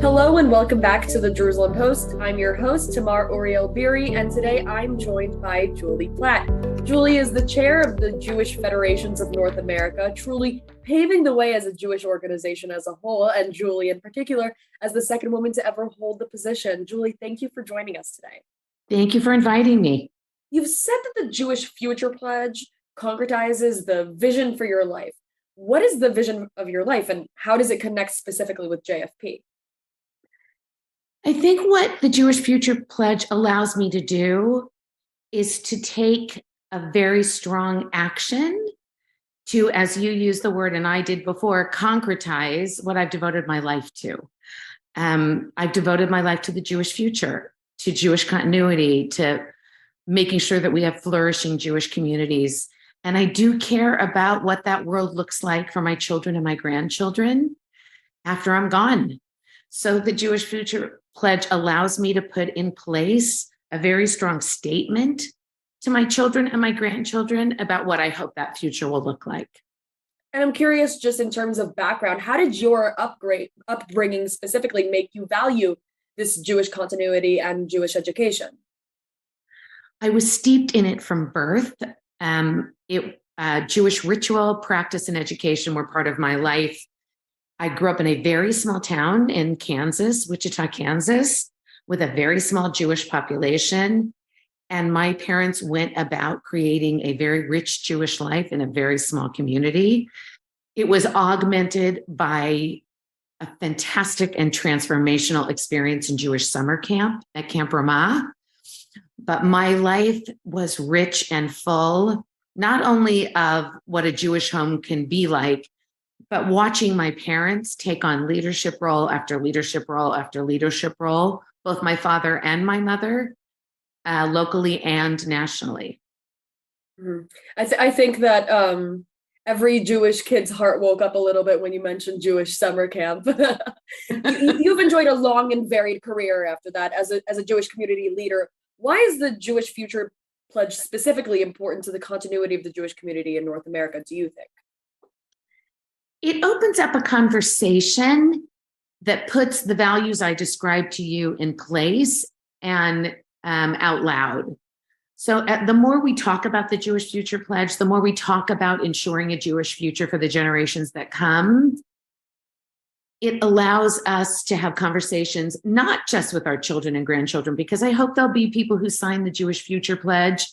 Hello and welcome back to the Jerusalem Post. I'm your host, Tamar Uriel-Beeri, and today I'm joined by Julie Platt. Julie is the chair of the Jewish Federations of North America, truly paving the way as a Jewish organization as a whole, and Julie in particular as the second woman to ever hold the position. Julie, thank you for joining us today. Thank you for inviting me. You've said that the Jewish Future Pledge concretizes the vision for your life. What is the vision of your life, and how does it connect specifically with JFP? I think what the Jewish Future Pledge allows me to do is to take a very strong action to, as you used the word and I did before, concretize what I've devoted my life to. I've devoted my life to the Jewish future, to Jewish continuity, to making sure that we have flourishing Jewish communities. And I do care about what that world looks like for my children and my grandchildren after I'm gone. So the Jewish Future Pledge allows me to put in place a very strong statement to my children and my grandchildren about what I hope that future will look like. And I'm curious, just in terms of background, how did your upbringing specifically make you value this Jewish continuity and Jewish education? I was steeped in it from birth. Jewish ritual, practice, and education were part of my life. I grew up in a very small town in Kansas, Wichita, Kansas, with a very small Jewish population. And my parents went about creating a very rich Jewish life in a very small community. It was augmented by a fantastic and transformational experience in Jewish summer camp at Camp Ramah. But my life was rich and full, not only of what a Jewish home can be like, but watching my parents take on leadership role after leadership role after leadership role, both my father and my mother, locally and nationally. Mm-hmm. I think that every Jewish kid's heart woke up a little bit when you mentioned Jewish summer camp. You've enjoyed a long and varied career after that as a Jewish community leader. Why is the Jewish Future Pledge specifically important to the continuity of the Jewish community in North America, do you think? It opens up a conversation that puts the values I described to you in place and out loud. So the more we talk about the Jewish Future Pledge, the more we talk about ensuring a Jewish future for the generations that come, it allows us to have conversations, not just with our children and grandchildren, because I hope there'll be people who sign the Jewish Future Pledge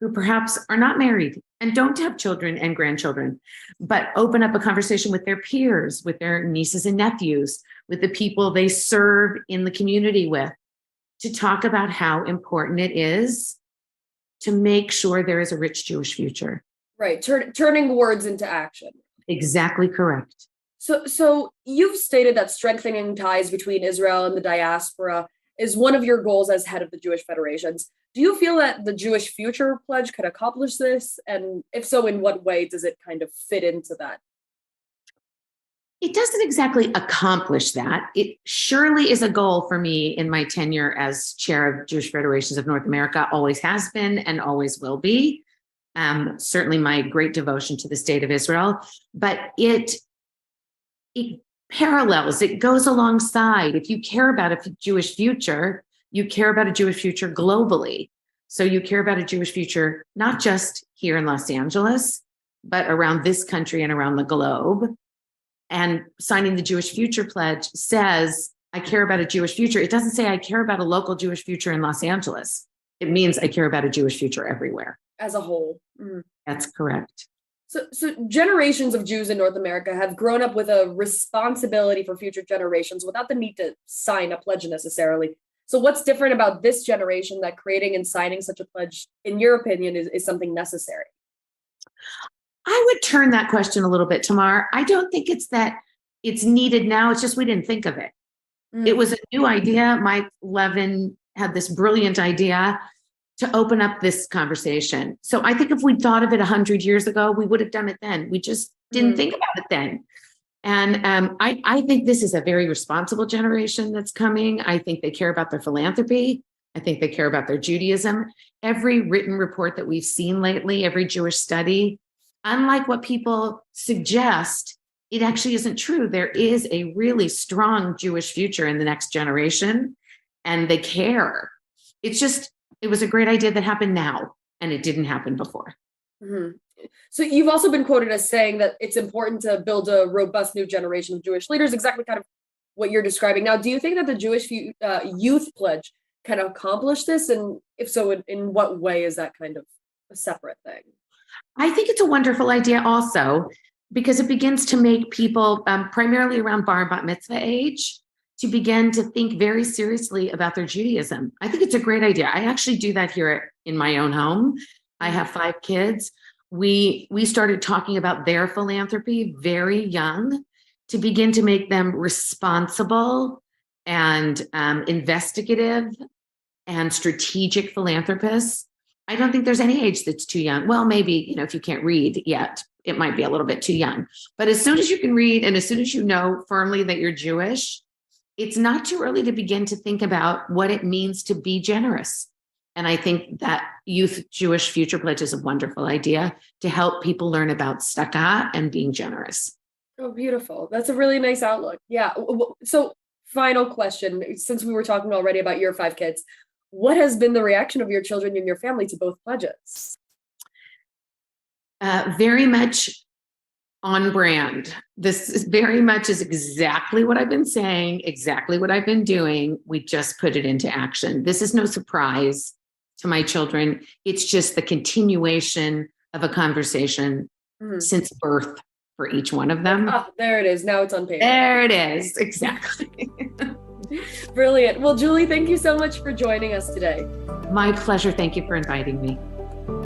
who perhaps are not married and don't have children and grandchildren, but open up a conversation with their peers, with their nieces and nephews, with the people they serve in the community with, to talk about how important it is to make sure there is a rich Jewish future. Right, turning words into action. Exactly correct. So you've stated that strengthening ties between Israel and the diaspora is one of your goals as head of the Jewish Federations. Do you feel that the Jewish Future Pledge could accomplish this? And if so, in what way does it kind of fit into that? It doesn't exactly accomplish that. It surely is a goal for me in my tenure as chair of Jewish Federations of North America, always has been and always will be. Certainly my great devotion to the state of Israel, but it parallels, it goes alongside. If you care about a Jewish future, you care about a Jewish future globally. So you care about a Jewish future, not just here in Los Angeles, but around this country and around the globe. And signing the Jewish Future Pledge says, I care about a Jewish future. It doesn't say I care about a local Jewish future in Los Angeles. It means I care about a Jewish future everywhere. As a whole. Mm. That's correct. So generations of Jews in North America have grown up with a responsibility for future generations without the need to sign a pledge necessarily. So what's different about this generation that creating and signing such a pledge, in your opinion, is something necessary? I would turn that question a little bit, Tamar. I don't think it's that it's needed now. It's just we didn't think of it. Mm. It was a new idea. Mike Levin had this brilliant idea to open up this conversation. So I think if we thought of it 100 years ago, we would have done it then. We just didn't think about it then. And I think this is a very responsible generation that's coming. I think they care about their philanthropy. I think they care about their Judaism. Every written report that we've seen lately, every Jewish study, unlike what people suggest, it actually isn't true. There is a really strong Jewish future in the next generation, and they care. It was a great idea that happened now, and it didn't happen before. Mhm. So you've also been quoted as saying that it's important to build a robust new generation of Jewish leaders, exactly kind of what you're describing. Now, do you think that the Jewish Youth Pledge can accomplish this? And if so, in what way is that kind of a separate thing? I think it's a wonderful idea also because it begins to make people, primarily around bar and bat mitzvah age, to begin to think very seriously about their Judaism. I think it's a great idea. I actually do that here in my own home. I have 5 kids. We started talking about their philanthropy very young to begin to make them responsible and investigative and strategic philanthropists. I don't think there's any age that's too young. Well, maybe, if you can't read yet, it might be a little bit too young. But as soon as you can read and as soon as you know firmly that you're Jewish, it's not too early to begin to think about what it means to be generous. And I think that Youth Jewish Future Pledge is a wonderful idea to help people learn about tzedakah and being generous. Oh, beautiful. That's a really nice outlook. Yeah. So final question, since we were talking already about your 5 kids, what has been the reaction of your children and your family to both pledges? Very much on brand. This is very much is exactly what I've been saying, exactly what I've been doing. We just put it into action. This is no surprise to my children. It's just the continuation of a conversation since birth for each one of them. Ah, there it is. Now it's on paper. There it is. Exactly. Brilliant. Well, Julie, thank you so much for joining us today. My pleasure. Thank you for inviting me.